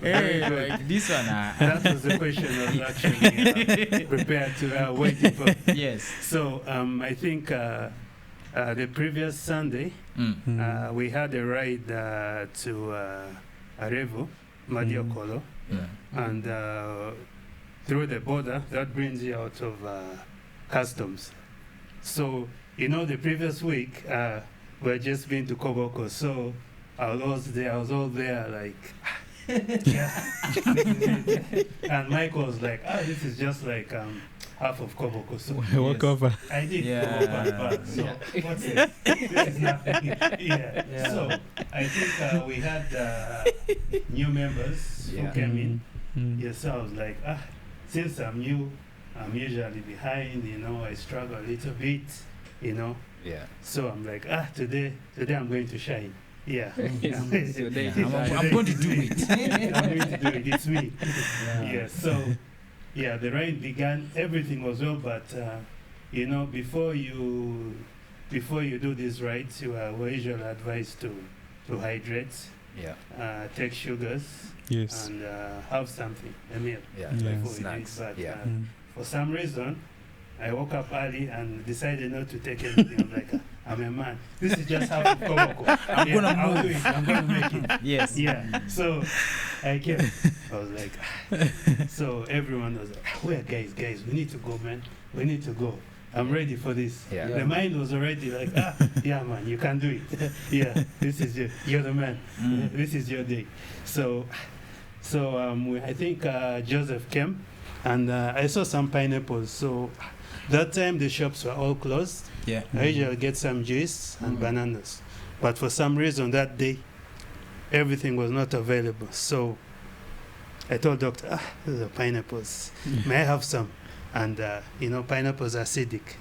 Hey, like this one. That was the question I was actually prepared to waiting for. Yes. So I think the previous Sunday we had a ride to Arevo, Madiokolo, and through the border that brings you out of customs. So the previous week we had just been to Koboko, so I was all there like. Yeah. And Michael was like, this is just like half of Koboko. So Walk over. I did Koboko back. So what's it? This is nothing. Yeah. So I think we had new members who came in. Yeah, so I was like, since I'm new, I'm usually behind, I struggle a little bit, Yeah. So I'm like, today I'm going to shine. Yeah. I'm going to do it. I'm going to do it. It's me. Yeah. So, the rain began. Everything was well, but before you do these rides, you are usually advised to hydrate. Yeah. Take sugars. Yes. And have something, a meal. Yeah. Before Snacks. But Yeah. for some reason, I woke up early and decided not to take anything. I'm like, I'm a man. This is just half of Koboko. I'll do it. I'm gonna make it. Yes. Yeah. So I came. I was like, so everyone was like, where guys, we need to go, man. We need to go. I'm ready for this. Yeah. The mind was already like, yeah, man, you can do it. Yeah, this is you're the man. This is your day. So I think Joseph came, and I saw some pineapples. So that time the shops were all closed. Yeah. I usually get some juice and bananas, but for some reason that day, everything was not available. So I told doctor, these are pineapples. May I have some? And pineapples are acidic.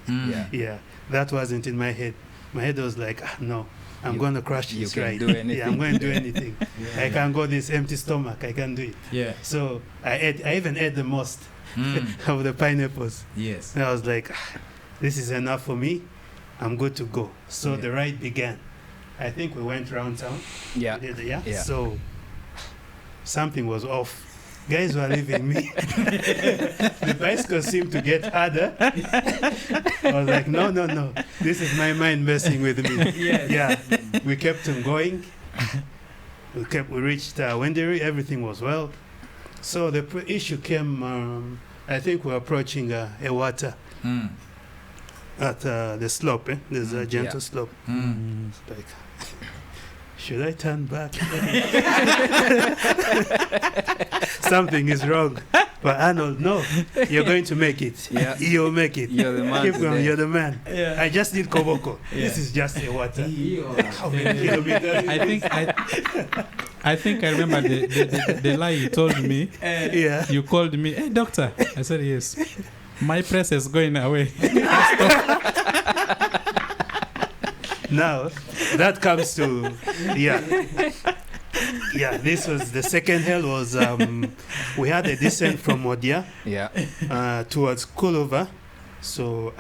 Yeah, that wasn't in my head. My head was like, no, I'm going to crush this You right. can do anything. Yeah, I'm going to do anything. I can go this empty stomach. I can do it. Yeah. So I even ate the most of the pineapples. Yes. And I was like, this is enough for me. I'm good to go. So the ride began. I think we went around town. Yeah. Yeah. So something was off. Guys were leaving me. The bicycle seemed to get harder. I was like, no. This is my mind messing with me. Yes. Yeah. We kept on going. We reached Wendouree. Everything was well. So the issue came, I think we're approaching a water at the slope. There's a gentle slope. It's like, should I turn back? Something is wrong. But Arnold, no, you're going to make it. Yeah. You'll make it. You're the man. Keep going, you're the man. Yeah. I just need Koboko. Yeah. This is just a water. How Yeah. many kilometers? I think I remember the lie you told me. Yeah. You called me, hey doctor. I said yes. My press is going away. Now, that comes to, this was the second hill was, we had a descent from Modia towards Kulova. So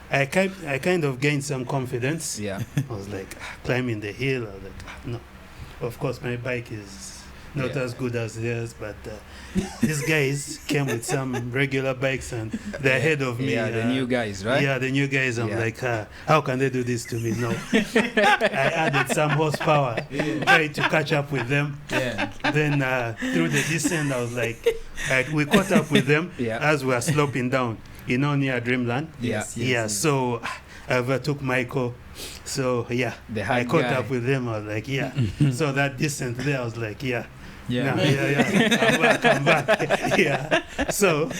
I kind of gained some confidence. Yeah. I was like, climbing the hill. I was like, no. Of course, my bike is not as good as theirs, but these guys came with some regular bikes and they're ahead of me. Yeah, the new guys, right? Yeah, the new guys. I'm like, how can they do this to me? No. I added some horsepower, tried to catch up with them. Yeah. Then through the descent, I was like, we caught up with them as we were sloping down, near Dreamland. Yes. So I overtook Michael. So I caught up with them. I was like, So that descent there, I was like, I'm back. Yeah. So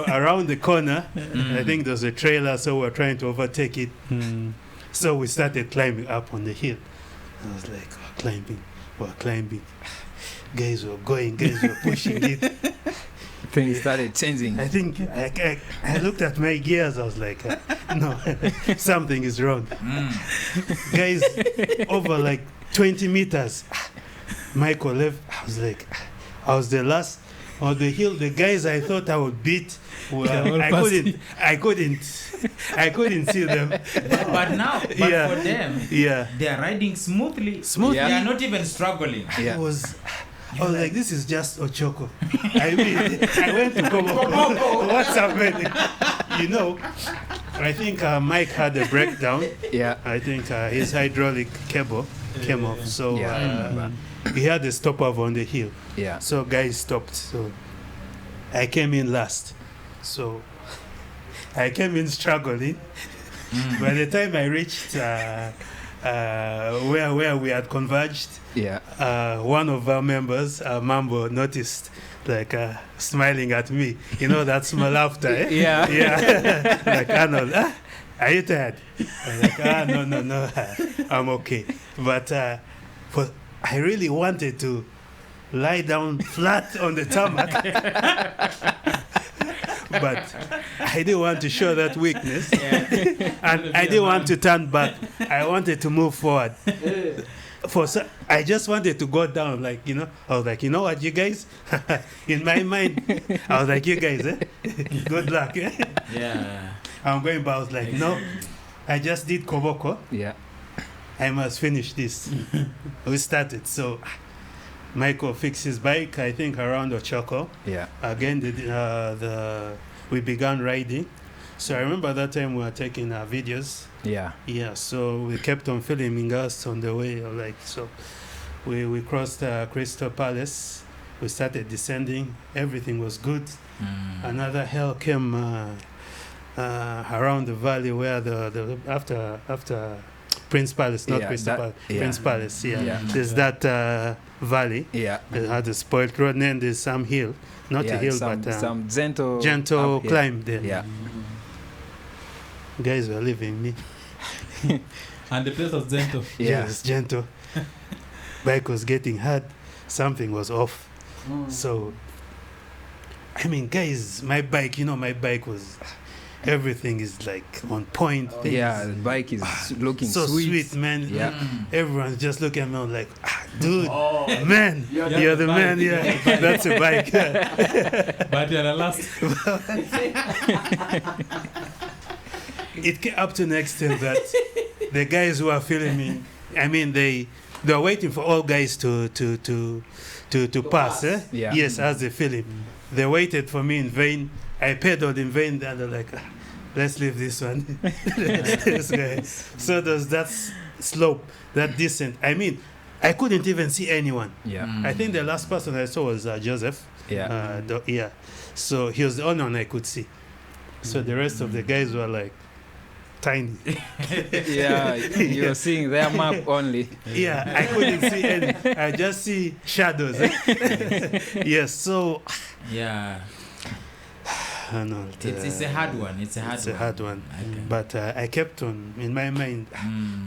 around the corner, I think there's a trailer, so we're trying to overtake it. So we started climbing up on the hill. I was like, we're climbing. Guys were going, guys were pushing it. Things started changing. I think I looked at my gears. I was like, no, something is wrong. Guys, over like 20 meters. Michael left. I was the last on the hill. The guys I thought I would beat, I couldn't see them. But for them, they are riding smoothly. They are not even struggling. I I was like, this is just Ochoko. I mean, I went to Koboko. What's happening? You know, I think Mike had a breakdown. Yeah. I think his hydraulic cable came off. So Yeah, I remember. he had a stopover on the hill. Yeah. So guys stopped. So I came in last. So I came in struggling. By the time I reached where we had converged, Yeah. one of our members, Mambo, noticed like smiling at me. You know that small laughter, eh? Yeah. Yeah. Like, Arnold, are you tired? I'm like, no, I'm okay. But I really wanted to lie down flat on the tarmac. But I didn't want to show that weakness. And I didn't want to turn back. I wanted to move forward. I just wanted to go down, like, you know. I was like, you know what, you guys? In my mind, I was like, you guys, good luck. Yeah. I'm going, but I was like, no, I just did Koboko. Yeah. I must finish this. We started. So Michael fixed his bike, I think, around Ochoko. Yeah. Again, we began riding. So I remember that time we were taking videos. Yeah. Yeah, so we kept on filming us on the way. Like, so we crossed Crystal Palace. We started descending. Everything was good. Another hill came around the valley where after Prince Palace, not Crystal Palace, Prince Palace. Yeah. There's that valley. Yeah. It had a spoiled road, and then there's some hill, not a hill, but some gentle climb there. Yeah. Guys were leaving me. And the place was gentle. Yeah. Yes, gentle. Bike was getting hard. Something was off. So, I mean, guys, my bike was, everything is like on point. Yeah, the bike is looking so sweet, man. Yeah. Everyone's just looking at me like, dude, man, you're the man. Yeah, that's a bike. But you're the last. It came up to an extent that the guys who are filming, I mean, they were waiting for all guys to pass. Eh? Yeah. Yes, as they film. They waited for me in vain. I pedaled in vain. And they're like, let's leave this one. This guy. So there's that slope, that descent. I mean, I couldn't even see anyone. Yeah. I think the last person I saw was Joseph. Yeah. Yeah. So he was the only one I could see. So the rest of the guys were like tiny. Yeah, you're seeing their map only. Yeah, I couldn't see any. I just see shadows. Yes, so Yeah. Arnold, It's a hard one. It's a hard one. Okay. But I kept on, in my mind,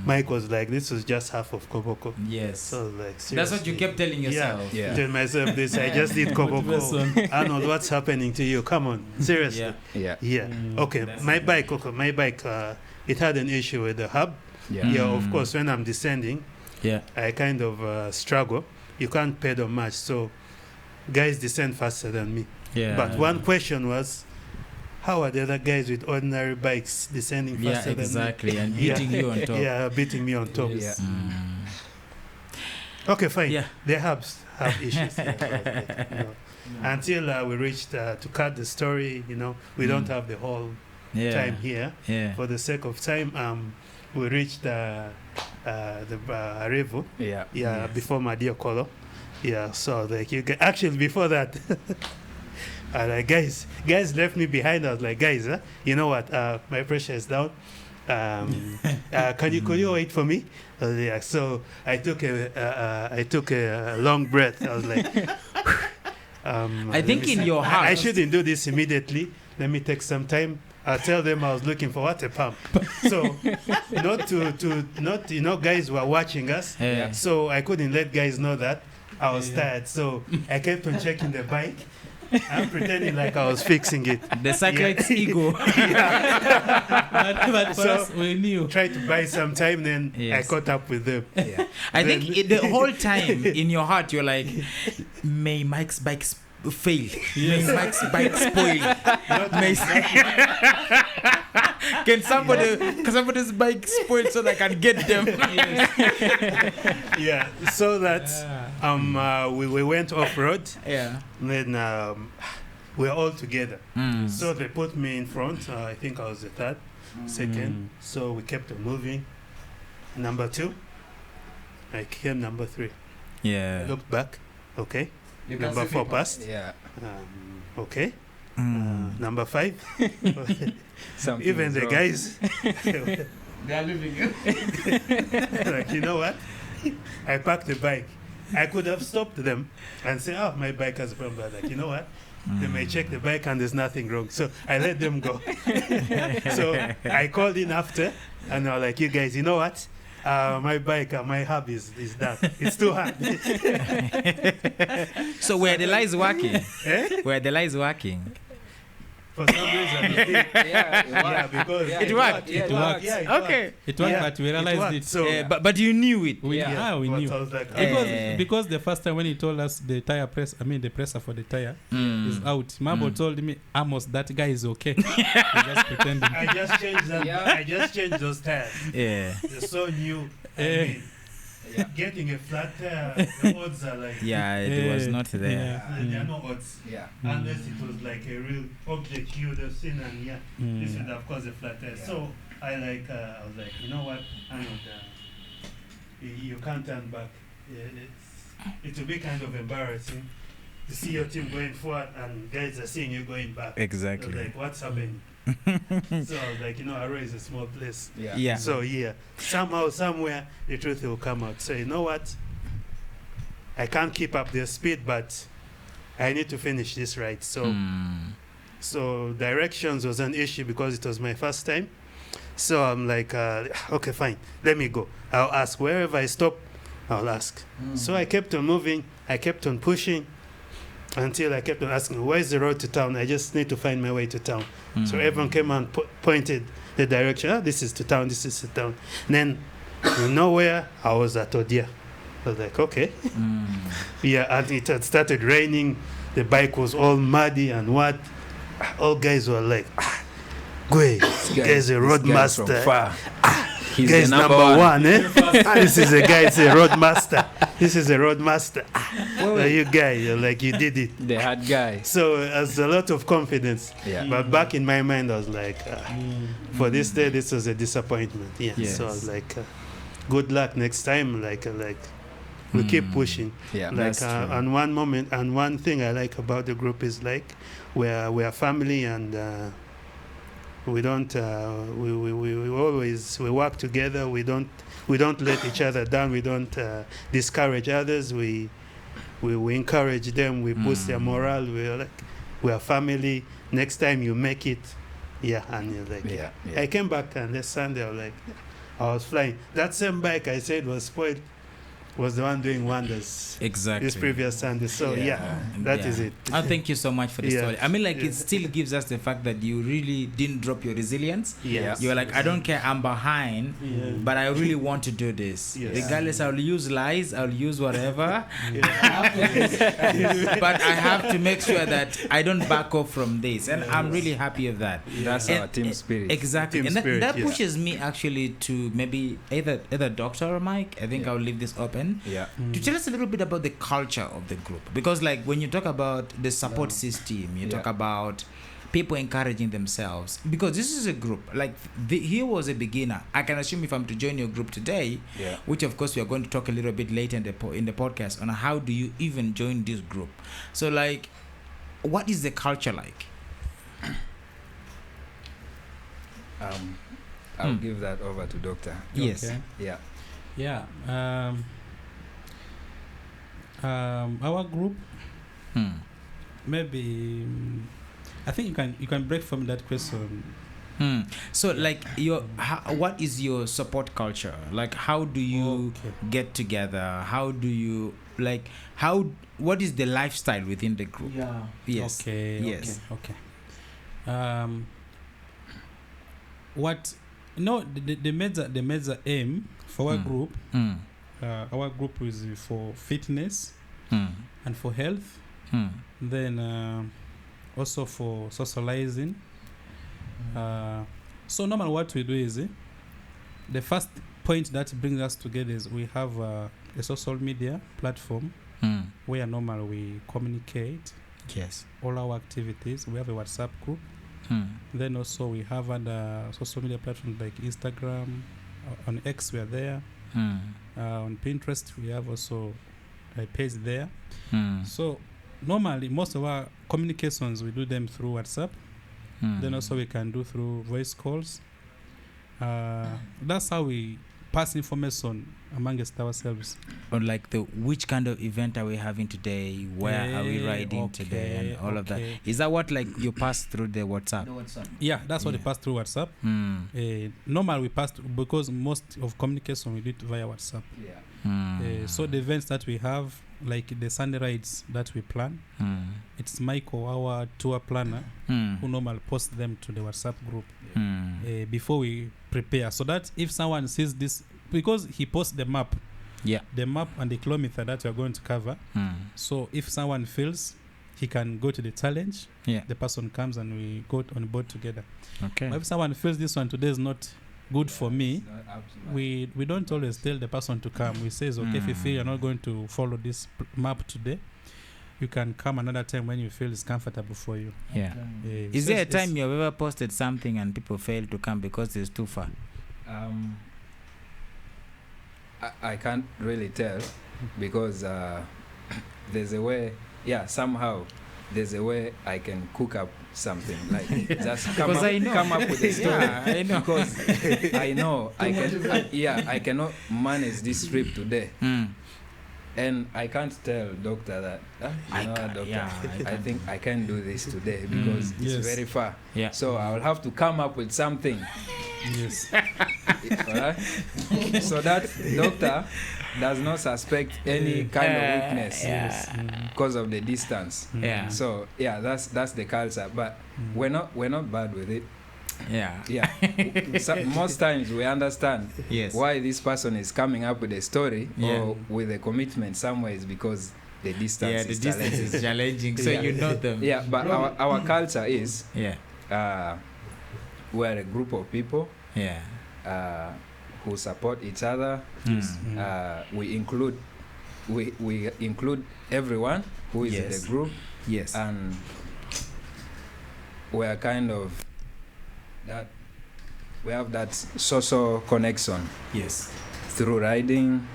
Mike was like, this was just half of Koboko. Yes. So like, seriously. That's what you kept telling yourself. Yeah. Tell myself this, I just did Koboko. Arnold, what's happening to you? Come on, seriously. Yeah. Okay, my bike, it had an issue with the hub. Yeah, of course, when I'm descending, I kind of struggle. You can't pedal much, so guys descend faster than me. Yeah. But one question was, how are the other guys with ordinary bikes descending faster than me? Exactly, and beating you on top. Yeah, beating me on top. Yeah. Okay, fine. Yeah. They have issues. Until we reached, to cut the story, we don't have the whole time here. Yeah. For the sake of time, we reached the Arevo. Yeah. Yeah, before Madio Kolo. Yeah, so like actually before that, guys left me behind. I was like, guys, you know what? My pressure is down. Could you wait for me? Yeah. So I took a long breath. I was like, I think in your heart, I shouldn't do this immediately. Let me take some time. I tell them I was looking for water pump. So not guys were watching us. Yeah. So I couldn't let guys know that I was tired. So I kept on checking the bike. I'm pretending like I was fixing it. The cyclist's ego. But for us, we knew. Tried to buy some time, then I caught up with them. Yeah. I think the whole time in your heart, you're like, may Mike's bike fail. May Mike's bike spoil. Can somebody's bike spoil so that I can get them? Yeah, so that We went off road. Yeah. Then we're all together. So they put me in front. I think I was the third, second. So we kept on moving. Number 2. I came number 3. Yeah. Looked back. Okay. Number 4 passed. Yeah. Okay. Number 5. Something Even is the wrong. guys. They are leaving you. Like, you know what? I parked the bike. I could have stopped them and say, oh, my bike has a problem. But like, you know what? They may check the bike and there's nothing wrong. So I let them go. So I called in after and I was like, you guys, you know what? My bike, my hub is done. It's too hard. So were the lights working? Eh? Were the lights working? For some reason, it did. Yeah, Because It worked. Yeah, It worked. Yeah, it Okay. worked. It was, Yeah, but we it realized worked. it. So, But you knew it. We, Yeah. we but knew. I was like, Because the first time when he told us the tire press, the presser for the tire is out. Mambo told me, Amos, that guy is okay. He just pretending. I just changed that. Yeah. I just changed those tires. Yeah. They're so new. I Eh. mean, Yeah. getting a flat tire, the odds are like, Yeah, it was Eh, not there. yeah. there are no odds. Yeah. Unless it was like a real object you would have seen, and this would have caused a flat tire. Yeah. So I was like, you know what? I know you can't turn back. It will be kind of embarrassing to see your team going forward and guys are seeing you going back. I was Exactly. like, what's happening? So I was like, Arrow is a small place. Yeah. Yeah. So somehow, somewhere, the truth will come out. So you know what? I can't keep up their speed, but I need to finish this right. So, so directions was an issue because it was my first time. So I'm like, okay, fine, let me go. I'll ask wherever I stop. I'll ask. So I kept on moving. I kept on pushing until I kept on asking, where's the road to town? I just need to find my way to town. So everyone came and pointed the direction. Ah, this is to town, this is to town. And then, nowhere, I was at Odia. I was like, okay. Yeah, and it had started raining. The bike was all muddy and what. All guys were like, Gwe, this guy's a road master. He's Guy's the number one, eh? This is a guy, it's a road master. This is a road master. You guy, you're like, you did it. The hard guy. So there's a lot of confidence. Yeah. But back in my mind, I was like, for this day, this was a disappointment. Yeah. Yes. So I was like, good luck next time. Like we keep pushing. Yeah, Like that's true. and one moment and one thing I like about the group is like we are family and we don't we always we work together. We don't let each other down. We don't discourage others. We encourage them. We boost their morale. We are family. Next time you make it, yeah. And you're like, Yeah. I came back and this Sunday I was like, I was flying. That same bike I said was spoiled was the one doing wonders Exactly. this previous Sunday. So that is it. And thank you so much for the Yeah. story. I mean, like, Yeah. it still gives us the fact that you really didn't drop your resilience. Yes. You're like, I don't care, I'm behind, but I really want to do this. Yes. Regardless, I'll use lies, I'll use whatever, Yeah. but I have to make sure that I don't back off from this. And I'm really happy of that. That's And- our team spirit. Exactly. Team And spirit, that yeah. pushes me actually to maybe either Doctor or Mike. I think Yeah. I'll leave this open. Yeah. To tell us a little bit about the culture of the group, because like when you talk about the support system, you talk about people encouraging themselves, because this is a group like here was a beginner. I can assume if I'm to join your group today, which of course we are going to talk a little bit later in the podcast on how do you even join this group. So like, what is the culture like? I'll give that over to Doctor. Yes. Okay. Yeah. Yeah. Our group, maybe I think you can break from that question. So like what is your support culture? Like how do you get together? How do you what is the lifestyle within the group? Yeah. Yes. Okay. Yes. Okay. The major aim for our group. Our group is for fitness and for health. Then also for socializing. So normally what we do is the first point that brings us together is we have a social media platform where normally we communicate Yes. all our activities. We have a WhatsApp group. Then also we have other social media platforms like Instagram. On X we are there. On Pinterest we have also a page there. So normally most of our communications we do them through WhatsApp. Then also we can do through voice calls. That's how we pass information amongst ourselves. Or like which kind of event are we having today? Where are we riding today? And all of that. Is that what like you pass through the WhatsApp? Yeah, that's what we pass through WhatsApp. Normally we pass because most of communication we do it via WhatsApp. So the events that we have, like the Sunday rides that we plan, it's Michael, our tour planner, who normally posts them to the WhatsApp group before we prepare, so that if someone sees this, because he posts the map and the kilometer that we are going to cover, so if someone feels he can go to the challenge, the person comes and we go on board together. But if someone feels this one today is not good for me, we don't always tell the person to come. We say, okay, if you feel you're not going to follow this map today, you can come another time when you feel it's comfortable for you. Is there a time you've ever posted something and people fail to come because it's too far? I can't really tell, because there's a way, somehow there's a way I can cook up something, like just come up with a story. I know. Because I know I cannot manage this trip today. And I can't tell doctor that, I think I can't do this today because it's very far. So I'll have to come up with something. Yes. Alright? So that doctor does not suspect any kind of weakness because of the distance. So that's the culture. But we're not bad with it. So most times we understand why this person is coming up with a story or with a commitment somewhere, is because the distance is challenging. So you know them. But our culture is we're a group of people who support each other. We include everyone who is in the group. And we're kind of that, we have that social connection through riding,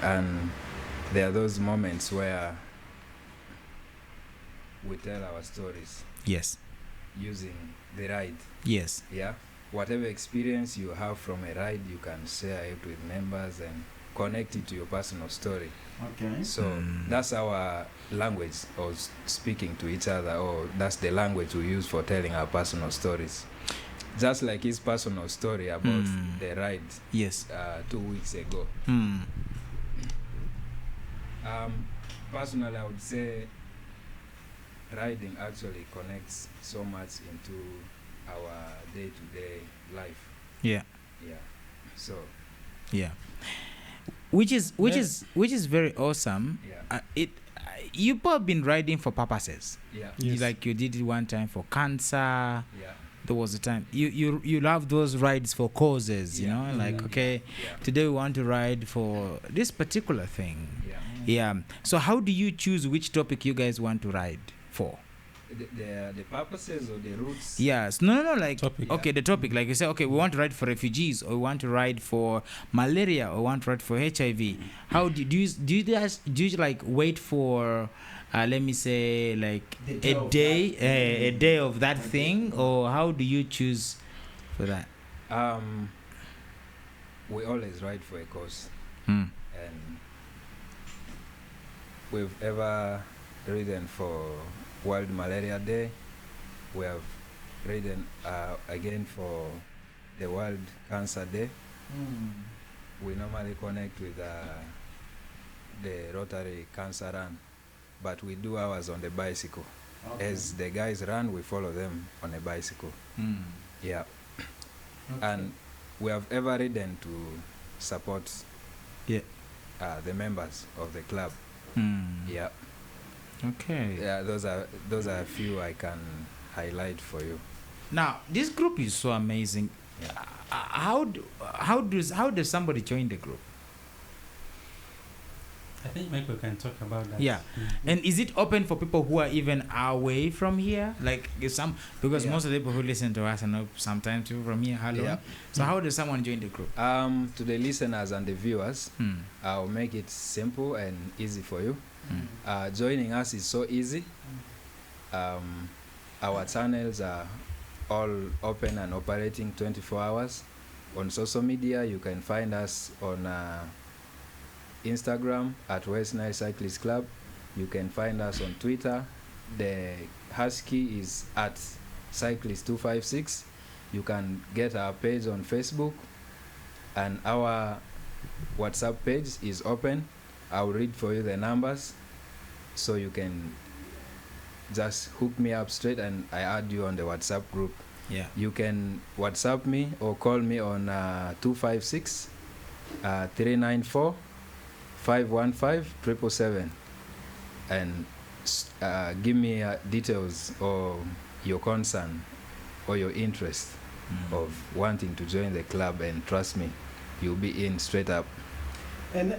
and there are those moments where we tell our stories using the ride. Whatever experience you have from a ride, you can share it with members and connect it to your personal story. So that's our language of speaking to each other, or that's the language we use for telling our personal stories. Just like his personal story about the ride 2 weeks ago. Personally, I would say riding actually connects so much into our day-to-day life. So which is very awesome. You both been riding for purposes. Like you did it one time for cancer. There was a time you love those rides for causes, you know, like today we want to ride for this particular thing. So how do you choose which topic you guys want to ride for? The purposes or the routes? No, like topic. The topic, like you say, we want to ride for refugees, or we want to ride for malaria, or we want to ride for HIV. How do you like wait for let me say like a day of that thing, or how do you choose for that? We always ride for a cause, and we've ever ridden for World Malaria Day. We have ridden again for the World Cancer Day. We normally connect with the Rotary Cancer Run, but we do ours on the bicycle. As the guys run, we follow them on a bicycle. And we have ever ridden to support the members of the club. Those are a few I can highlight for you. Now, this group is so amazing. How does somebody join the group? I think Michael can talk about that. Yeah. And is it open for people who are even away from here? Like because most of the people who listen to us are not sometimes people from here. Hello. Yeah. So how does someone join the group? To the listeners and the viewers, I'll make it simple and easy for you. Joining us is so easy. Our channels are all open and operating 24 hours. On social media, you can find us on Instagram at WestNile Cyclist Club. You can find us on Twitter. The husky is at Cyclist256. You can get our page on Facebook, and our WhatsApp page is open. I'll read for you the numbers, so you can just hook me up straight and I add you on the WhatsApp group. Yeah. You can WhatsApp me or call me on 256 394 515 777 and give me details or your concern or your interest of wanting to join the club, and trust me, you'll be in straight up. And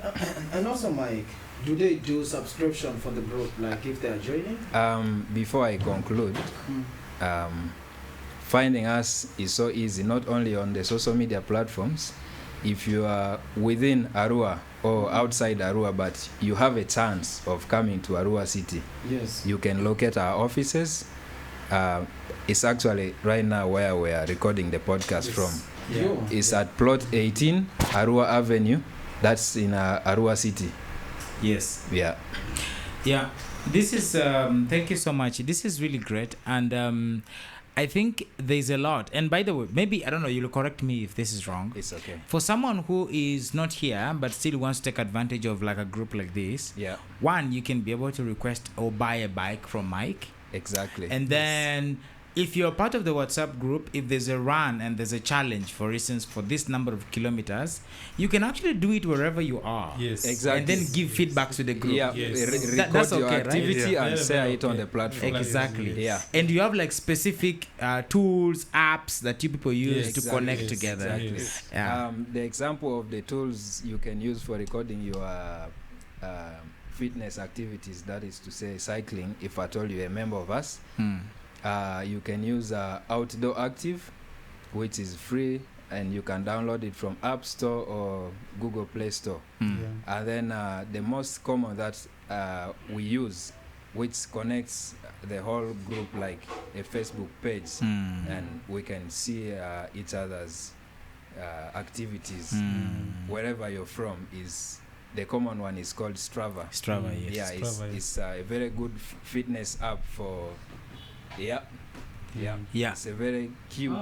also, Mike, do they do subscription for the group, like if they are joining? Before I conclude, finding us is so easy, not only on the social media platforms. If you are within Arua or outside Arua, but you have a chance of coming to Arua City, yes, you can locate our offices. It's actually right now where we are recording the podcast from. Yeah. It's at plot 18 Arua Avenue. That's in Arua City. Yes. Yeah. Yeah. This is thank you so much. This is really great, and I think there's a lot. And by the way, maybe, I don't know, you'll correct me if this is wrong. It's okay. For someone who is not here but still wants to take advantage of like a group like this, yeah, one, you can be able to request or buy a bike from Mike. Exactly. And then if you're part of the WhatsApp group, if there's a run and there's a challenge, for instance, for this number of kilometers, you can actually do it wherever you are. Yes. Exactly. And then give feedback to the group. Yeah. Yes. Record That's your okay, activity, right? Yeah. and share it on the Okay. platform. Exactly. Yeah. And you have like specific tools, apps that you people use to Exactly. connect Yes. together. Exactly. Yes. Yeah. The example of the tools you can use for recording your fitness activities, that is to say cycling, if at all you're a member of us, you can use Outdoor Active, which is free, and you can download it from App Store or Google Play Store. Yeah. And then the most common that we use, which connects the whole group like a Facebook page, and we can see each other's activities wherever you're from. Is the common one is called Strava. Strava, yes. Yeah, Strava, it's a very good fitness app for yeah. It's a very cute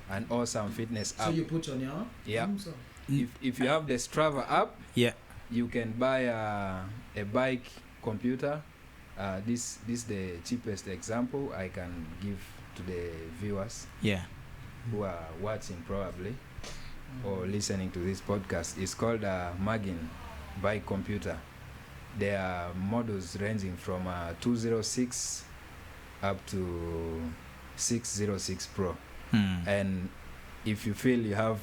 and awesome fitness app. So you put on your So if you have the Strava app, you can buy a bike computer. This is the cheapest example I can give to the viewers who are watching probably or listening to this podcast. It's called a Magin bike computer. There are models ranging from 206 up to 606 Pro. And if you feel you have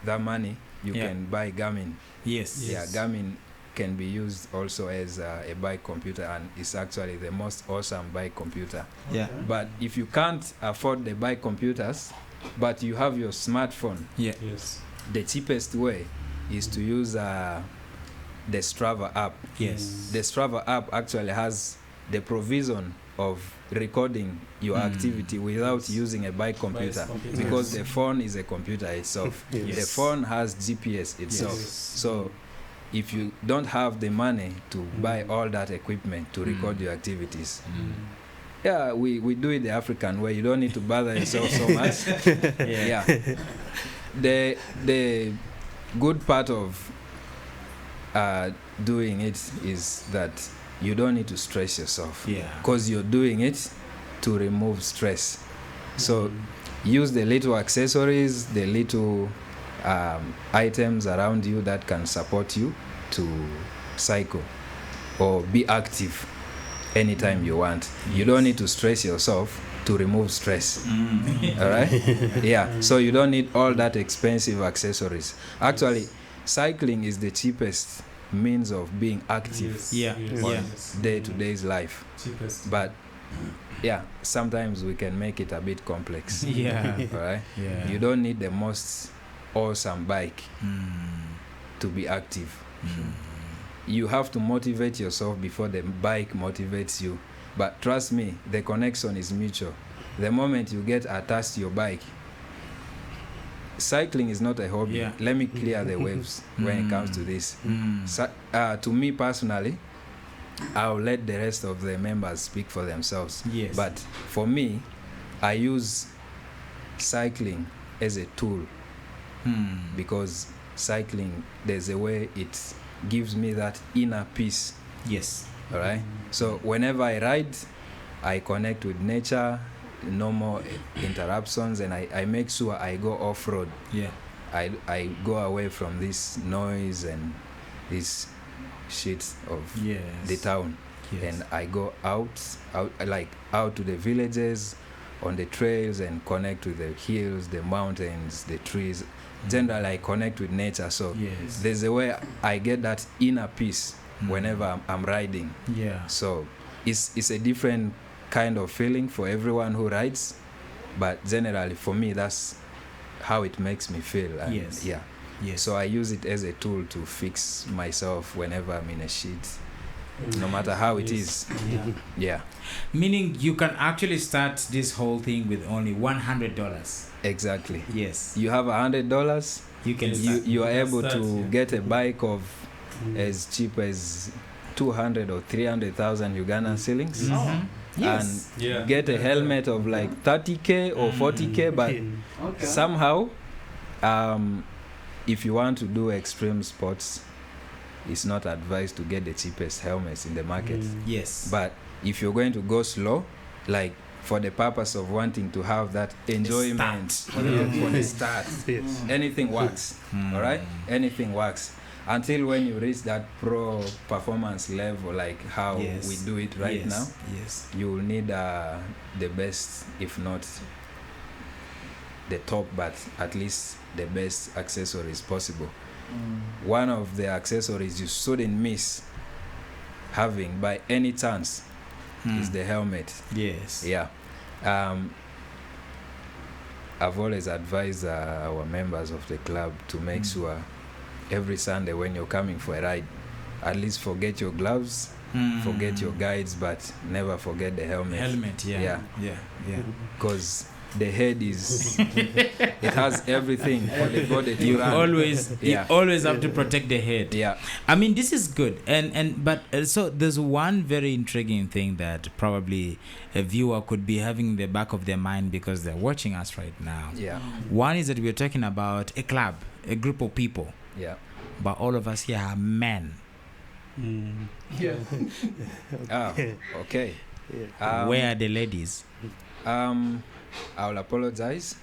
that money, you can buy Garmin. Yes. Yeah, Garmin can be used also as a bike computer, and it's actually the most awesome bike computer. Yeah. But if you can't afford the bike computers, but you have your smartphone, Yes. the cheapest way is to use the Strava app. Yes. The Strava app actually has the provision of recording your activity without using a bike computer, because the phone is a computer itself. The phone has GPS itself. So if you don't have the money to buy all that equipment to record your activities, we do it the African way. You don't need to bother yourself so much. The good part of doing it is that you don't need to stress yourself, because you're doing it to remove stress. So use the little accessories, the little items around you that can support you to cycle or be active anytime you want. You don't need to stress yourself to remove stress. All right? So you don't need all that expensive accessories. Actually, cycling is the cheapest means of being active on day-to-day's life. Cheapest. But yeah, sometimes we can make it a bit complex. All right. You don't need the most awesome bike to be active. You have to motivate yourself before the bike motivates you. But trust me, the connection is mutual. The moment you get attached to your bike, cycling is not a hobby. Let me clear the waves when it comes to this. To me personally, I'll let the rest of the members speak for themselves. But for me, I use cycling as a tool because cycling, there's a way it gives me that inner peace. All right. So whenever I ride, I connect with nature, no more interruptions, and I make sure I go off-road. I go away from this noise and this shit of the town, and I go out to the villages, on the trails, and connect with the hills, the mountains, the trees. Generally, I connect with nature. So there's a way I get that inner peace whenever I'm riding. So it's a different kind of feeling for everyone who rides, but generally for me, that's how it makes me feel. And so I use it as a tool to fix myself whenever I'm in a shit, no matter how it is. Meaning you can actually start this whole thing with only $100. Exactly. You have $100, you can you are able to get a bike of as cheap as 200 or 300,000 Ugandan shillings. And get a helmet of like 30k or 40k, but somehow if you want to do extreme sports, it's not advised to get the cheapest helmets in the market. But if you're going to go slow, like for the purpose of wanting to have that enjoyment for the start, anything works. All right, anything works until when you reach that pro performance level, like how we do it right now. You will need the best, if not the top, but at least the best accessories possible. One of the accessories you shouldn't miss having by any chance is the helmet. I've always advised our members of the club to make sure every Sunday when you're coming for a ride, at least forget your gloves, forget your guides, but never forget the helmet. Because the head is it has everything for the body to run. You always have to protect the head. I mean, this is good, but so there's one very intriguing thing that probably a viewer could be having in the back of their mind because they're watching us right now. One is that we're talking about a club, a group of people, but all of us here are men. Okay. Where are the ladies? I'll apologize.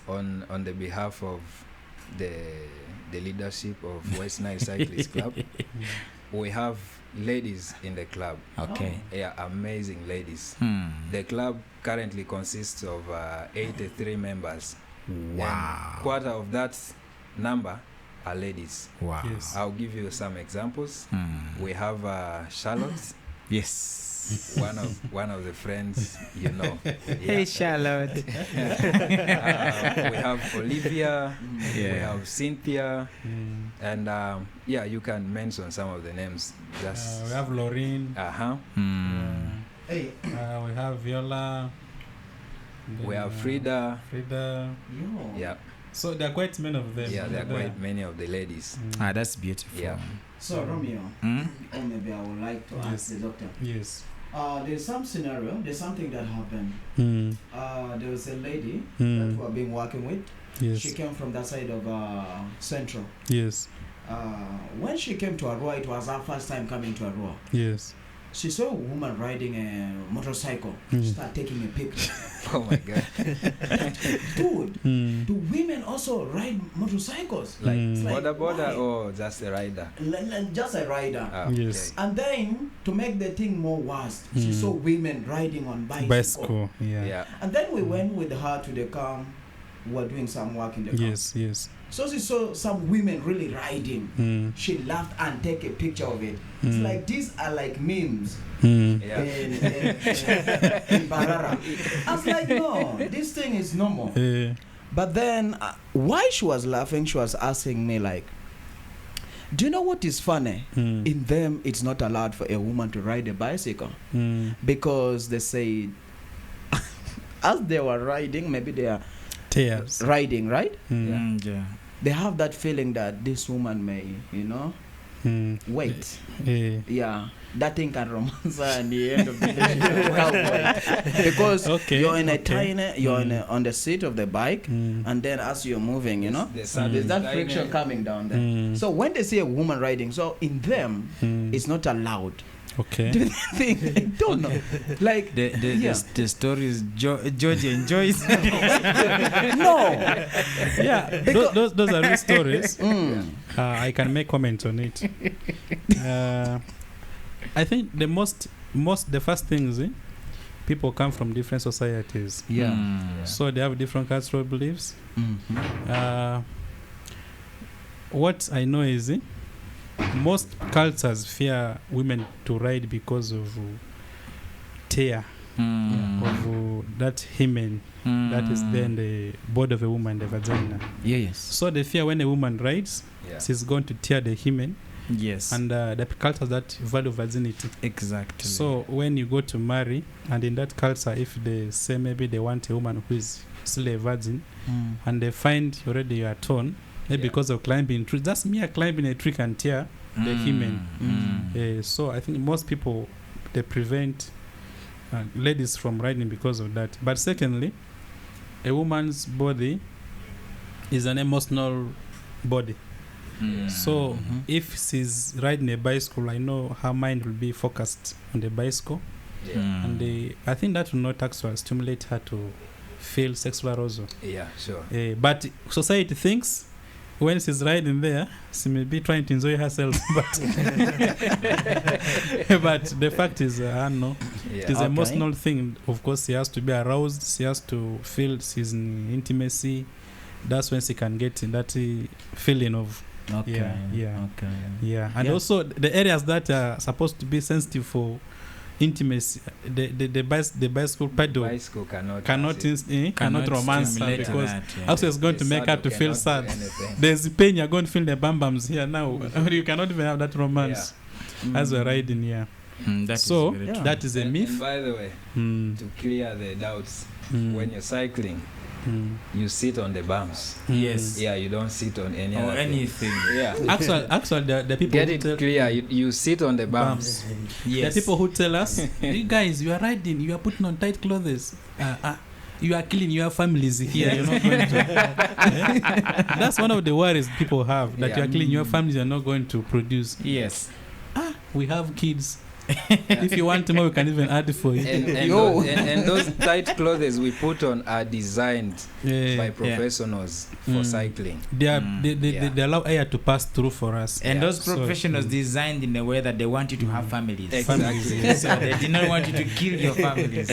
On the behalf of the leadership of WestNile Cyclist Club. We have ladies in the club. Amazing ladies. The club currently consists of 83 members. Wow. Quarter of that number are ladies. I'll give you some examples. We have Charlotte. One of the friends, you know. Hey, Charlotte. We have Olivia. We have Cynthia, and you can mention some of the names. Just we have Laureen. We have Viola. We have Frida. So there are quite many of them. There are quite many of the ladies. That's beautiful. So Romeo, or maybe I would like to ask the doctor. There's some scenario, there's something that happened. There was a lady that we have been working with. She came from that side of Central. When she came to Arua, it was her first time coming to Arua. She saw a woman riding a motorcycle. She started taking a picture. Oh my God. Dude, do women also ride motorcycles? Like border or just a rider? Just a rider. And then, to make the thing more worse, she saw women riding on bicycle. Yeah. And then we went with her to the car. were doing some work in the car. Yes. So she saw some women really riding. She laughed and take a picture of it. It's like these are like memes in Barara. I was like, no, this thing is normal. But then, why she was laughing, she was asking me like, do you know what is funny? In them, it's not allowed for a woman to ride a bicycle because they say, as they were riding, maybe they are riding, right? Yeah. They have that feeling that this woman may, wait. Yeah. That thing can romance her and the end of the day because you're in a tiny, on the seat of the bike, and then as you're moving, there's that friction coming down there. So when they see a woman riding, so in them, it's not allowed. Okay. Do you think? I don't know. Like the story is George enjoys. No. Yeah. Those are real stories. I can make comments on it. I think the first things people come from different societies. So they have different cultural beliefs. What I know is most cultures fear women to ride because of tear of that hymen that is there in the body of a woman, the vagina. Yes. So they fear when a woman rides, she's going to tear the hymen. Yes. And the cultures that value virginity. Exactly. So when you go to marry, and in that culture, if they say maybe they want a woman who is still a virgin, and they find already you are torn, maybe because of climbing trees, that's mere climbing a tree can tear the hymen. So I think most people, they prevent ladies from riding because of that. But secondly, a woman's body is an emotional body. So if she's riding a bicycle, I know her mind will be focused on the bicycle, and I think that will not actually stimulate her to feel sexual arousal. Yeah, sure. But society thinks when she's riding there, she may be trying to enjoy herself, but the fact is, no, it is an emotional thing. Of course, she has to be aroused. She has to feel she's in intimacy. That's when she can get in that feeling of. And also the areas that are supposed to be sensitive for intimacy, the bicycle pedal cannot romance her, because also it's going to make her to feel sad. There's pain, you're going to feel the bam bams here now. You cannot even have that romance as we're riding. That is a myth. And by the way, to clear the doubts, when you're cycling, you sit on the bumps. Yes. Yeah, you don't sit on anything. Yeah. Actually, the people get it clear. You sit on the bumps. Yes. The people who tell us, you guys, you are riding, you are putting on tight clothes. You are killing your families here. You're not going to. That's one of the worries people have, that you are killing your families. You're not going to produce. Yes. We have kids. If you want more, you can even add for you. And those tight clothes we put on are designed by professionals for cycling. They allow air to pass through for us. And those professionals designed in a way that they want you to have families. Exactly. So they did not want you to kill your families.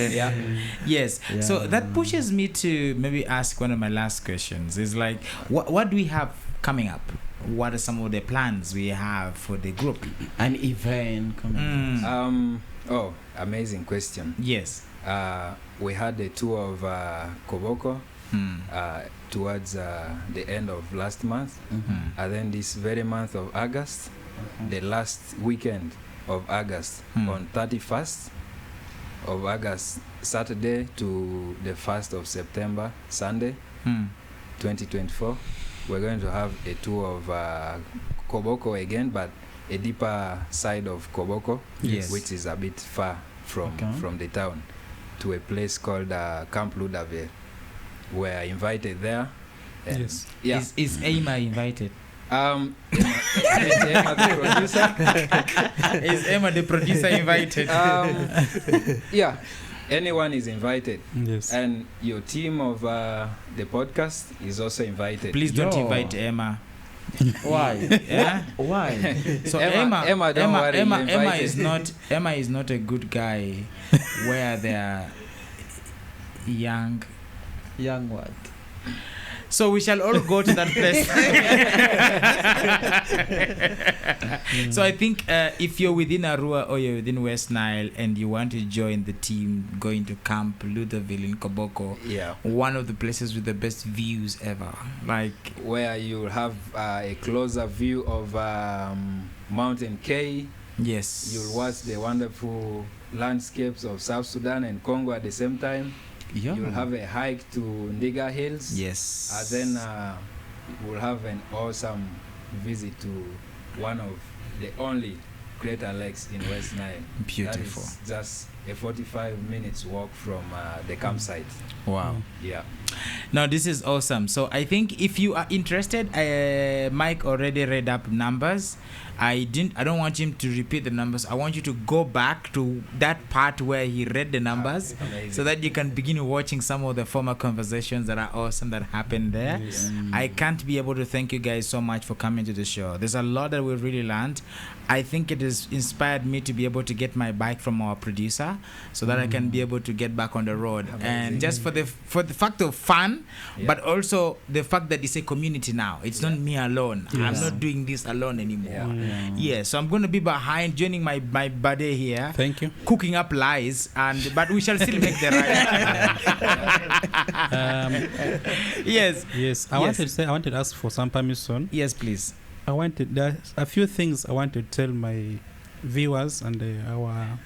Yes. Yeah. So that pushes me to maybe ask one of my last questions. Is like, what do we have coming up? What are some of the plans we have for the group? An event coming up. Amazing question. Yes. We had a tour of Koboko towards the end of last month. And then this very month of August, the last weekend of August, on 31st of August, Saturday to the 1st of September, Sunday, 2024. We're going to have a tour of Koboko again, but a deeper side of Koboko, which is a bit far from the town, to a place called Camp Ludaville. We're invited there. Yes. Yeah. Is Emma invited? Is Emma the producer? Is Emma the producer invited? Yeah. Anyone is invited. Yes. And your team of the podcast is also invited. Please don't invite Emma. Why? Yeah? Why? So Emma is not a good guy where they are young what? So we shall all go to that place. So I think if you're within Arua or you're within West Nile and you want to join the team going to Camp Lutherville in Koboko, one of the places with the best views ever, like where you'll have a closer view of Mountain K. Yes. You'll watch the wonderful landscapes of South Sudan and Congo at the same time. Yeah. You'll have a hike to Ndiga Hills. Yes. Then we'll have an awesome visit to one of the only crater lakes in West Nile. Beautiful. That is just a 45 minutes walk from the campsite. Wow. Yeah. Now this is awesome. So I think if you are interested, Mike already read up numbers. I don't want him to repeat the numbers. I want you to go back to that part where he read the numbers, so that you can begin watching some of the former conversations that are awesome that happened there. I can't be able to thank you guys so much for coming to the show. There's a lot that we've really learned. I think it has inspired me to be able to get my bike from our producer, so that I can be able to get back on the road. And just for the fact of fun, but also the fact that it's a community now. It's not me alone. I'm not doing this alone anymore. So I'm going to be behind, joining my buddy here. Thank you. Cooking up lies, but we shall still make the right. Yes. I wanted to ask for some permission. Yes, please. There are a few things I want to tell my viewers and our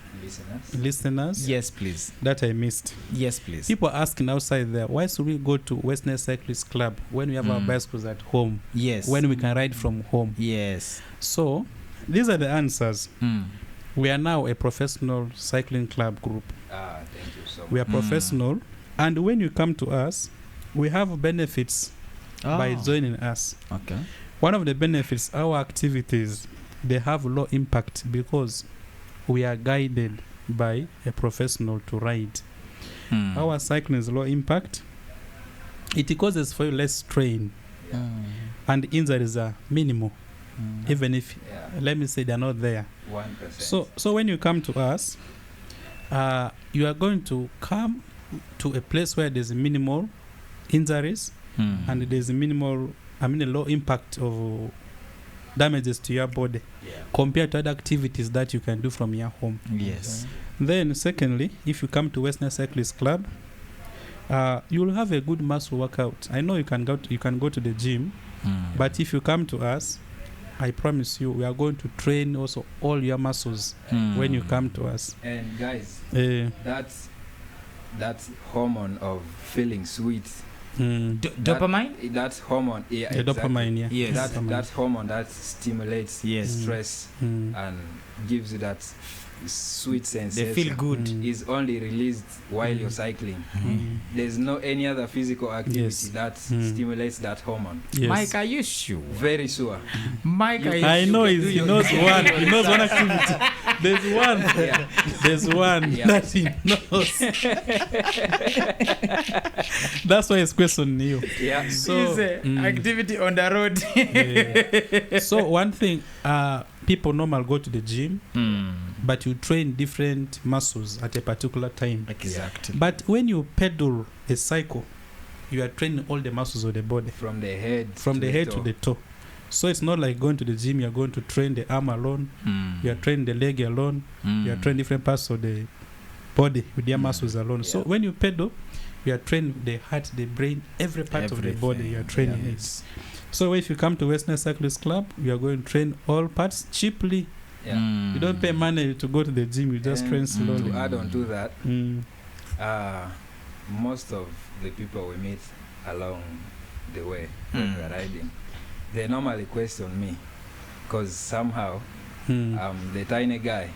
listeners. Yes, please. That I missed. Yes, please. People are asking outside there, why should we go to WestNile Cyclist Club when we have our bicycles at home? Yes. When we can ride from home? Yes. So, these are the answers. We are now a professional cycling club group. Thank you so much. We are professional, and when you come to us, we have benefits by joining us. Okay. One of the benefits, our activities, they have low impact because we are guided by a professional to ride. Our cycling is low impact. It causes for you less strain, and injuries are minimal, even if, let me say, they're not there. 1%. So when you come to us, you are going to come to a place where there's minimal injuries and there's a low impact of damages to your body compared to other activities that you can do from your home. Yes. Then secondly, if you come to WestNile Cyclist Club, you will have a good muscle workout. I know you can go to the gym, but if you come to us, I promise you, we are going to train also all your muscles when you come to us. And guys, that hormone of feeling sweet. Dopamine? That hormone, the dopamine, Yes. That hormone that stimulates stress and gives you that sweet sensation. They feel good. Is only released while you're cycling. There's no any other physical activity that stimulates that hormone. Mike, are you sure? Very sure. Mike, I know he knows one. He knows one activity. There's one. There's one that he knows. That's why his question you. Yeah. So activity on the road. So one thing, people normally go to the gym, but you train different muscles at a particular time. Exactly. But when you pedal a cycle, you are training all the muscles of the body. From the head to the toe. So it's not like going to the gym, you're going to train the arm alone, you're training the leg alone, you're training different parts of the body with their muscles alone. So when you pedal, you are training the heart, the brain, every part of the body, you are training it. So if you come to WestNile Cyclist Club, you are going to train all parts cheaply. You don't pay money to go to the gym, you just train slowly. To add on to that, most of the people we meet along the way when we're riding, they normally question me because somehow I'm the tiny guy.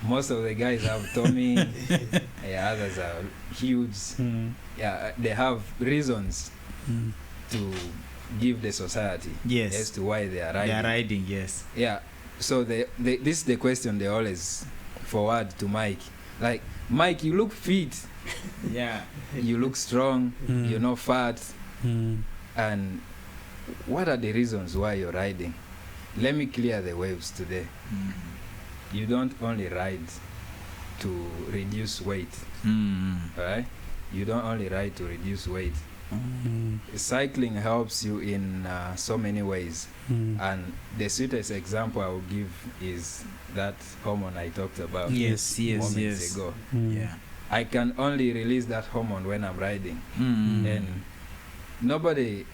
Most of the guys have tummy, others are huge. They have reasons to give the society as to why they are riding. They are riding, yes. So this is the question they always forward to Mike. Like, Mike, you look fit. You look strong. You're not fat. And what are the reasons why you're riding? Let me clear the waves today. You don't only ride to reduce weight. Alright? You don't only ride to reduce weight. Cycling helps you in so many ways, and the sweetest example I will give is that hormone I talked about moments ago. Yeah, I can only release that hormone when I'm riding, and nobody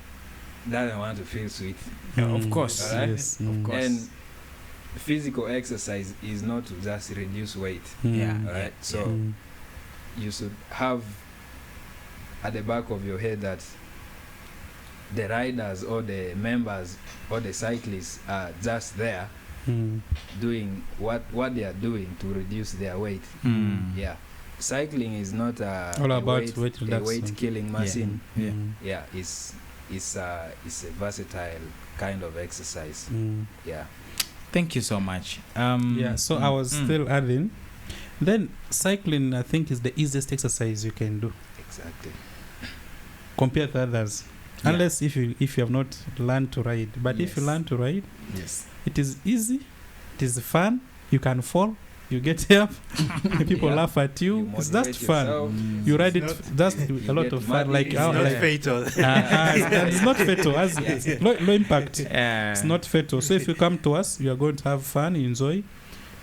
doesn't want to feel sweet. Of course, right? yes, of course. And physical exercise is not to just reduce weight. Right? So you should have at the back of your head that the riders or the members or the cyclists are just there doing what they are doing to reduce their weight. Cycling is not a weight killing machine. It's a versatile kind of exercise. Thank you so much. So I was still adding, then cycling I think is the easiest exercise you can do. Exactly. Compared to others. Unless if you have not learned to ride. But if you learn to ride, it is easy, it is fun, you can fall, you get up, people laugh at you. It's just fun. You ride it, that's a lot of fun. Like it's not fatal. It's not fatal. As low impact. It's not fatal. So if you come to us, you are going to have fun, enjoy.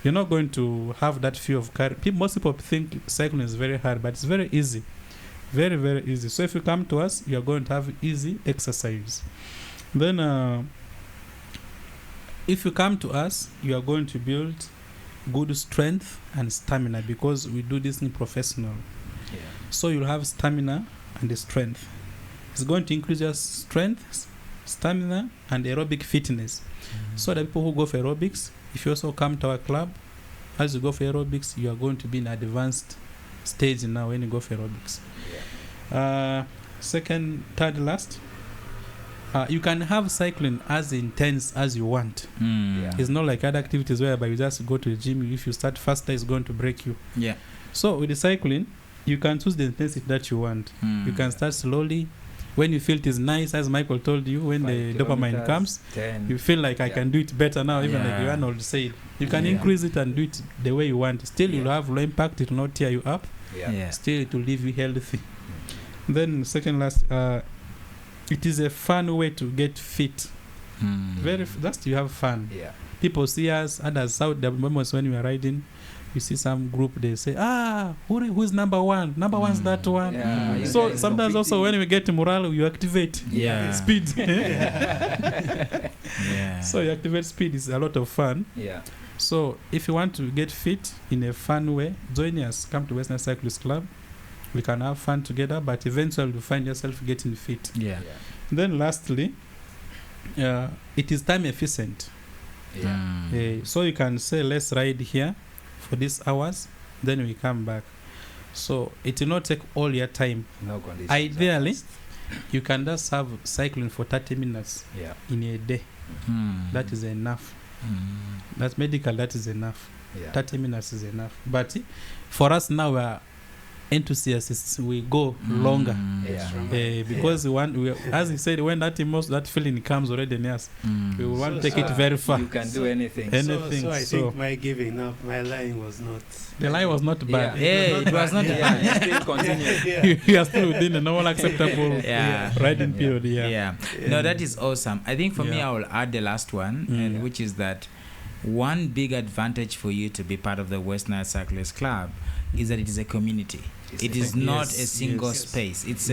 You're not going to have that fear of carry. Most people think cycling is very hard, but it's very easy. Very, very easy. So if you come to us, you are going to have easy exercise. Then if you come to us, you are going to build good strength and stamina, because we do this in professional. So you'll have stamina and the strength. It's going to increase your strength, stamina, and aerobic fitness. So the people who go for aerobics, if you also come to our club, as you go for aerobics, you are going to be in advanced stage now when you go for aerobics. Second, third, last, you can have cycling as intense as you want. It's not like other activities whereby you just go to the gym. If you start faster, it's going to break you. So with the cycling, you can choose the intensity that you want. You can start slowly. When you feel it is nice, as Michael told you, when the dopamine comes, 10. you feel like I can do it better now, even like Arnold said. You can increase it and do it the way you want. Still, you'll have low impact. It will not tear you up. Still, it will leave you healthy. Then, second last, it is a fun way to get fit. Just you have fun. People see us, others out the moments when we are riding. You see some group, they say, who's number one? Number one's that one. So sometimes also when we get morale, you activate speed. So you activate speed is a lot of fun. So if you want to get fit in a fun way, join us. Come to WestNile Cyclist Club. We can have fun together, but eventually you find yourself getting fit. Then lastly, it is time efficient. So you can say, let's ride here for these hours, then we come back. So it will not take all your time. No conditions. Ideally, you can just have cycling for 30 minutes in a day. That is enough. That's medical, that is enough. 30 minutes is enough. But for us now, we are enthusiasts, we go longer because we want, as he said, when that feeling comes already in us, we want to take it very far. You can do anything. So I think my giving up, my line was not. The line was not bad. It was not bad. Still continue. You are still within a normal acceptable riding period. No, that is awesome. I think for me, I will add the last one, and which is that one big advantage for you to be part of the WestNile Cyclist Club is that it is a community. It is not a single space. It's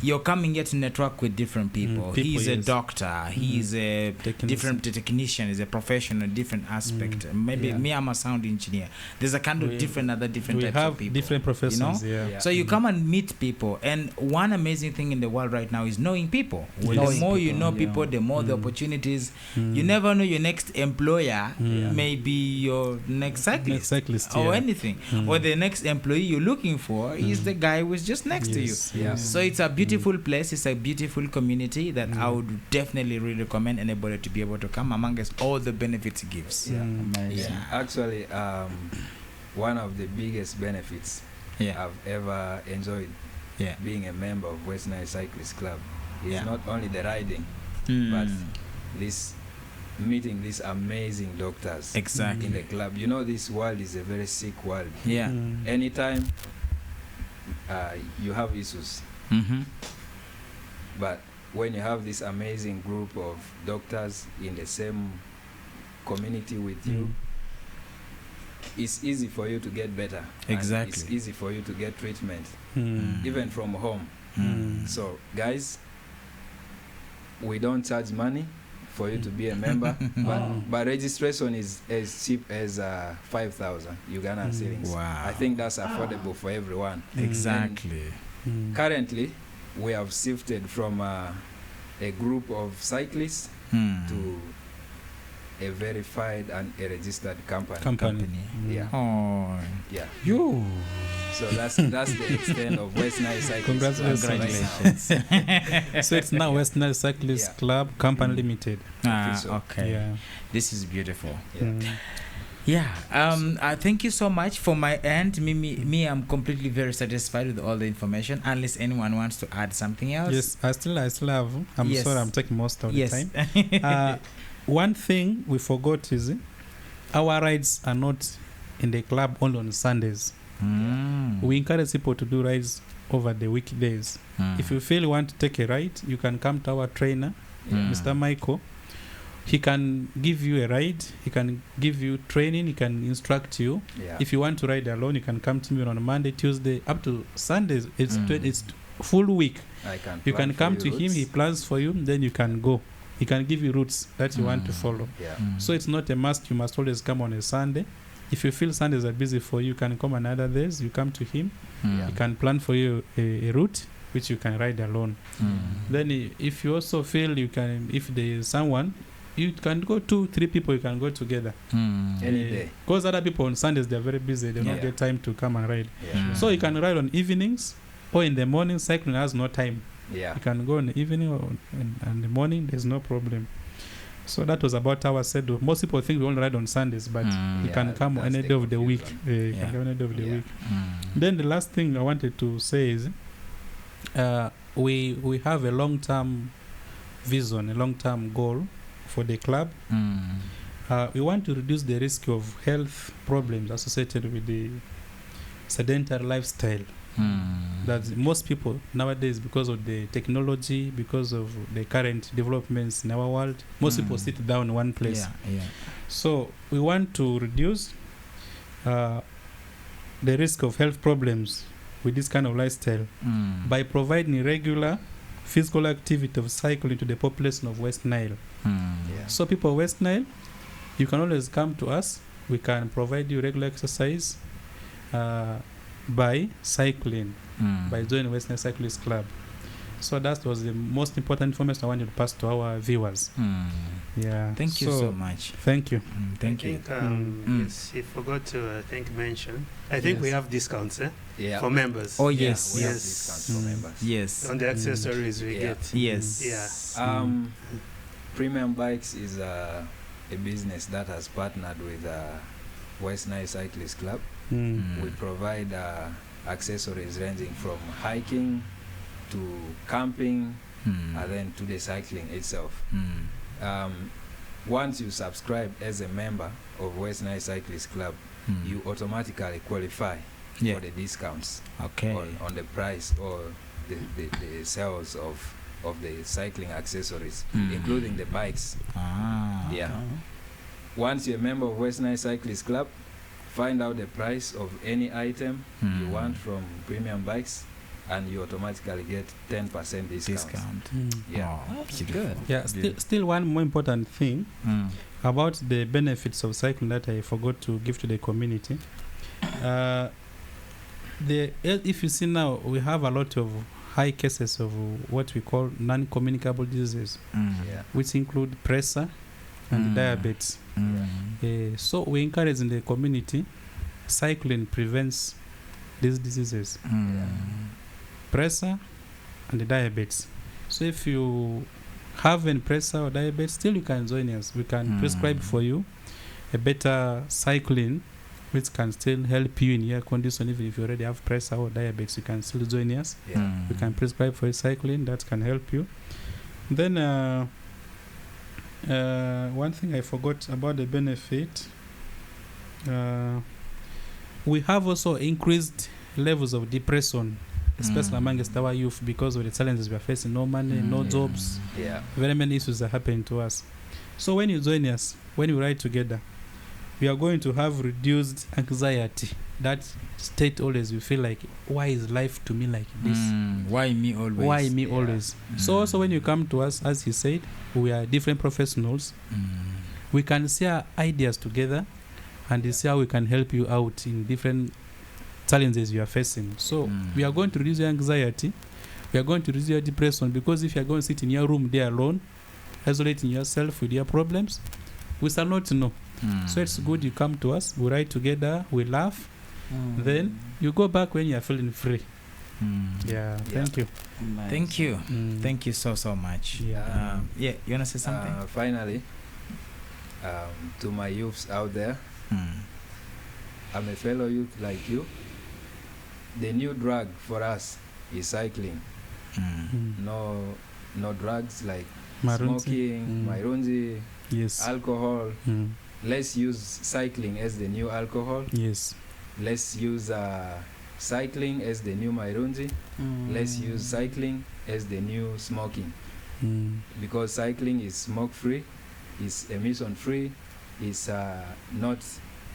you're coming here to network with different people. He's a doctor. He's a different technician. He's a professional, different aspect. Maybe me, I'm a sound engineer. There's a kind of different types of people. Different professions. So you come and meet people. And one amazing thing in the world right now is knowing people. The more you know people, the more the opportunities. You never know your next employer may be your next cyclist or anything, or the next employee you're looking for is the guy who's just next to you. So it's a beautiful place. It's a beautiful community that I would definitely really recommend anybody to be able to come, amongst all the benefits it gives. Actually, one of the biggest benefits I've ever enjoyed being a member of WestNile Cyclist Club is not only the riding, but this meeting these amazing doctors in the club. You know, this world is a very sick world. Anytime you have issues, But when you have this amazing group of doctors in the same community with you, it's easy for you to get better. Exactly. It's easy for you to get treatment, even from home. So, guys, we don't charge money for you to be a member, but registration is as cheap as 5,000 Ugandan shillings. Wow. I think that's affordable for everyone. Exactly. Currently, we have shifted from a group of cyclists to a verified and a registered company. Yeah. Oh. Yeah. You. So that's the extent of WestNile Cyclists Club. Congratulations. So it's now WestNile Cyclist Club Company Limited. Okay. Yeah. This is beautiful. Yeah. Thank you so much. For my end, me, I'm completely very satisfied with all the information. Unless anyone wants to add something else. Yes, I still have. I'm sorry, I'm taking most of the time. One thing we forgot is our rides are not in the club only on Sundays. We encourage people to do rides over the weekdays. If you feel you want to take a ride, you can come to our trainer, Mr. Michael. He can give you a ride. He can give you training. He can instruct you. If you want to ride alone, you can come to me on Monday, Tuesday, up to Sundays. It's full week. You can come to him. He plans for you. Then you can go. He can give you routes that you want to follow. So it's not a must. You must always come on a Sunday. If you feel Sundays are busy for you, you can come on other days. You come to him. He can plan for you a route which you can ride alone. Then if you also feel you can, if there is someone, you can go 2-3 people, you can go together. Any day. Because other people on Sundays, they're very busy. They don't get time to come and ride. So you can ride on evenings or in the morning. Cycling has no time. You can go in the evening or in the morning. There's no problem. So that was about our schedule. Most people think we only ride on Sundays, but you can come any day of the week. You can come any day of the week. Then the last thing I wanted to say is we have a long-term vision, a long-term goal for the club. We want to reduce the risk of health problems associated with the sedentary lifestyle. That most people nowadays, because of the technology, because of the current developments in our world, most people sit down in one place. So we want to reduce the risk of health problems with this kind of lifestyle by providing regular physical activity of cycling to the population of West Nile. So people of West Nile, you can always come to us. We can provide you regular exercise by cycling, by joining WestNile Cyclist Club. So that was the most important information I wanted to pass to our viewers. Thank you so much. Thank you. Thank you. Yes, he forgot to mention. I think we have discounts for members. Oh yes, we have discounts for members. Yes, on the accessories we get. Yes. Premium Bikes is a business that has partnered with WestNile Cyclist Club. We provide accessories ranging from hiking to camping and then to the cycling itself. Once you subscribe as a member of WestNile Cyclist Club, you automatically qualify for the discounts on the price or the sales of the cycling accessories, including the bikes. Once you're a member of WestNile Cyclist Club, find out the price of any item you want from Premium Bikes, and you automatically get 10% discount. Good. Still one more important thing about the benefits of cycling that I forgot to give to the community. If you see now, we have a lot of high cases of what we call non-communicable diseases, which include pressure and diabetes. So we encourage in the community, cycling prevents these diseases, pressure and diabetes. So if you have any pressure or diabetes, still you can join us. We can prescribe for you a better cycling, which can still help you in your condition. Even if you already have pressure or diabetes, you can still join us. We can prescribe for you cycling that can help you. Then one thing I forgot about the benefit, we have also increased levels of depression especially amongst our youth, because of the challenges we are facing. No money, no jobs. Very many issues are happening to us. So when you join us, when we ride together, we are going to have reduced anxiety. That state always we feel like, why is life to me like this? Why me always? Why me always? So also when you come to us, as he said, we are different professionals. We can share ideas together and see how we can help you out in different challenges you are facing. So we are going to reduce your anxiety. We are going to reduce your depression, because if you are going to sit in your room there alone, isolating yourself with your problems, we shall not know. So it's good you come to us, we ride together, we laugh, then you go back when you are feeling free. Thank you. Thank you. Thank you so much. You want to say something? Finally, to my youths out there, I'm a fellow youth like you. The new drug for us is cycling. No drugs like smoking, marunzi, alcohol. Let's use cycling as the new alcohol. Let's use cycling as the new marunzi. Let's use cycling as the new smoking. Because cycling is smoke-free, is emission-free, is not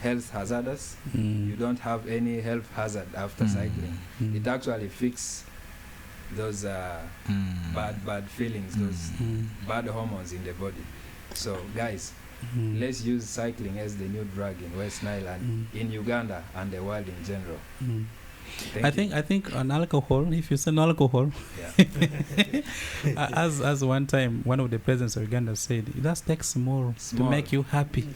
health hazardous. You don't have any health hazard after cycling. It actually fixes those bad feelings, those bad hormones in the body. So guys, let's use cycling as the new drug in West Nile and in Uganda and the world in general. I think on alcohol, if you say no alcohol, as one time one of the presidents of Uganda said, it just takes small to make you happy.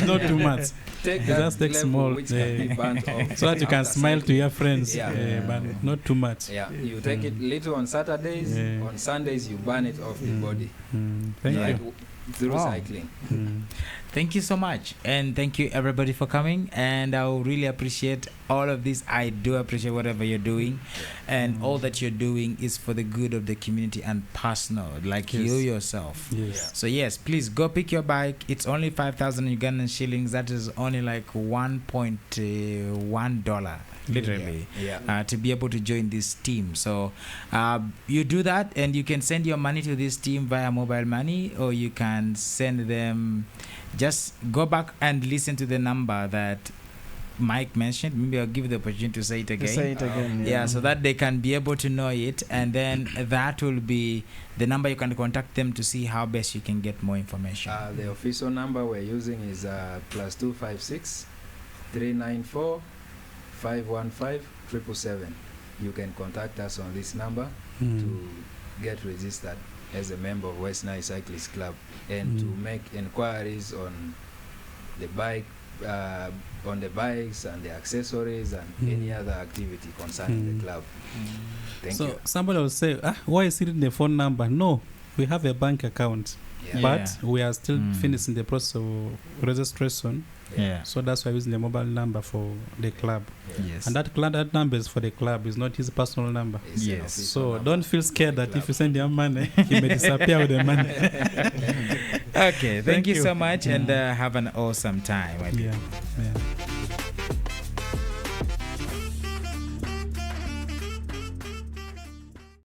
Not too much. It just takes small, so that you can smile to your friends, but not too much. You take it little on Saturdays, on Sundays you burn it off the body. Thank you. Through cycling. Thank you so much, and thank you everybody for coming, and I really appreciate all of this. I do appreciate whatever you're doing, and all that you're doing is for the good of the community and personal, like you yourself. So yes, please go pick your bike. It's only 5,000 Ugandan shillings. That is only like $1.1 literally to be able to join this team. So you do that, and you can send your money to this team via mobile money, or you can send them. Just go back and listen to the number that Mike mentioned. Maybe I'll give you the opportunity to say it again. So that they can be able to know it, and then that will be the number you can contact them to see how best you can get more information. The official number we're using is +256 394 515 777. You can contact us on this number to get registered as a member of WestNile Cyclist Club, and to make inquiries on the bike, on the bikes and the accessories and any other activity concerning the club. Thank you. So somebody will say, why is it in the phone number? No, we have a bank account, but we are still finishing the process of registration. So that's why we're using the mobile number for the club. And that number is for the club, is not his personal number. So don't feel scared that if you send your money, he may disappear with the money. Okay, thank you so much, and have an awesome time.